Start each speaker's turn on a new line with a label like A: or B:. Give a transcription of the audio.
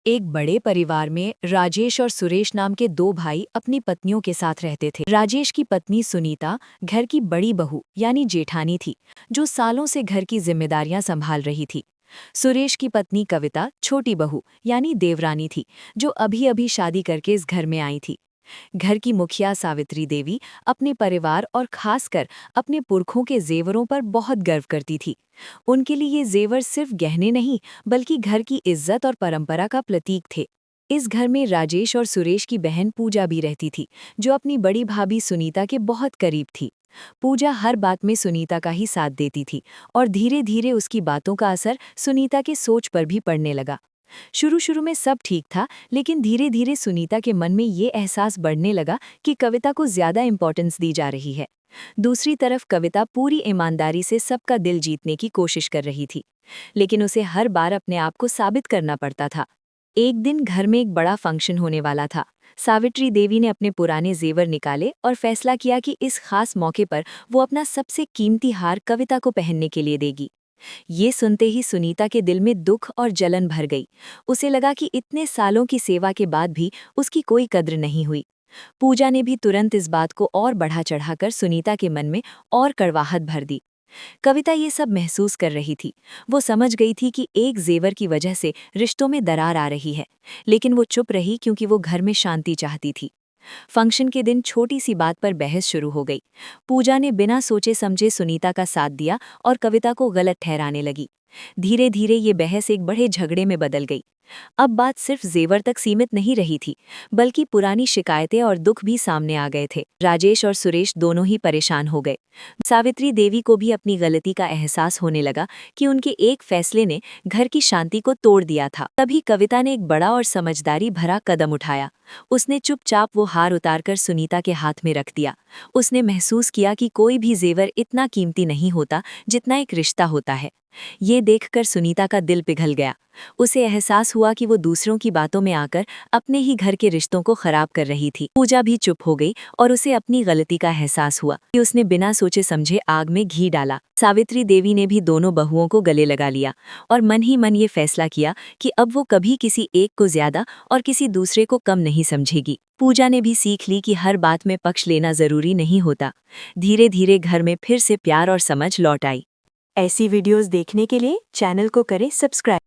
A: एक बड़े परिवार में राजेश और सुरेश नाम के दो भाई अपनी पत्नियों के साथ रहते थे। राजेश की पत्नी सुनीता घर की बड़ी बहू यानी जेठानी थी, जो सालों से घर की जिम्मेदारियां संभाल रही थी। सुरेश की पत्नी कविता छोटी बहू यानी देवरानी थी, जो अभी अभी शादी करके इस घर में आई थी। घर की मुखिया सावित्री देवी अपने परिवार और खासकर अपने पुरखों के जेवरों पर बहुत गर्व करती थी। उनके लिए ये जेवर सिर्फ गहने नहीं, बल्कि घर की इज्जत और परंपरा का प्रतीक थे। इस घर में राजेश और सुरेश की बहन पूजा भी रहती थी, जो अपनी बड़ी भाभी सुनीता के बहुत करीब थी। पूजा हर बात में सुनीता का ही साथ देती थी और धीरे धीरे उसकी बातों का असर सुनीता के सोच पर भी पड़ने लगा। शुरू शुरू में सब ठीक था, लेकिन धीरे धीरे सुनीता के मन में ये एहसास बढ़ने लगा कि कविता को ज्यादा इम्पोर्टेंस दी जा रही है। दूसरी तरफ कविता पूरी ईमानदारी से सबका दिल जीतने की कोशिश कर रही थी, लेकिन उसे हर बार अपने आप को साबित करना पड़ता था। एक दिन घर में एक बड़ा फंक्शन होने वाला था। सावित्री देवी ने अपने पुराने जेवर निकाले और फैसला किया कि इस खास मौके पर वो अपना सबसे कीमती हार कविता को पहनने के लिए देगी। ये सुनते ही सुनीता के दिल में दुख और जलन भर गई। उसे लगा कि इतने सालों की सेवा के बाद भी उसकी कोई कद्र नहीं हुई। पूजा ने भी तुरंत इस बात को और बढ़ा चढ़ाकर सुनीता के मन में और कड़वाहट भर दी। कविता ये सब महसूस कर रही थी। वो समझ गई थी कि एक जेवर की वजह से रिश्तों में दरार आ रही है, लेकिन वो चुप रही क्योंकि वो घर में शांति चाहती थी। फंक्शन के दिन छोटी सी बात पर बहस शुरू हो गई। पूजा ने बिना सोचे समझे सुनीता का साथ दिया और कविता को गलत ठहराने लगी। धीरे धीरे ये बहस एक बड़े झगड़े में बदल गई। अब बात सिर्फ जेवर तक सीमित नहीं रही थी, बल्कि पुरानी शिकायतें और दुख भी सामने आ गए थे। राजेश और सुरेश दोनों ही परेशान हो गए। सावित्री देवी को भी अपनी गलती का एहसास होने लगा कि उनके एक फैसले ने घर की शांति को तोड़ दिया था। तभी कविता ने एक बड़ा और समझदारी भरा कदम उठाया। उसने चुपचाप वो हार उतारकर सुनीता के हाथ में रख दिया। उसने महसूस किया कि कोई भी जेवर इतना कीमती नहीं होता जितना एक रिश्ता होता है। ये देखकर सुनीता का दिल पिघल गया। उसे एहसास हुआ कि वो दूसरों की बातों में आकर अपने ही घर के रिश्तों को खराब कर रही थी। पूजा भी चुप हो गई और उसे अपनी गलती का एहसास हुआ कि उसने बिना सोचे समझे आग में घी डाला। सावित्री देवी ने भी दोनों बहुओं को गले लगा लिया और मन ही मन ये फैसला किया कि अब वो कभी किसी एक को ज्यादा और किसी दूसरे को कम नहीं समझेगी। पूजा ने भी सीख ली कि हर बात में पक्ष लेना जरूरी नहीं होता। धीरे धीरे घर में फिर से प्यार और समझ लौट आई। ऐसी वीडियोस देखने के लिए चैनल को करें सब्सक्राइब।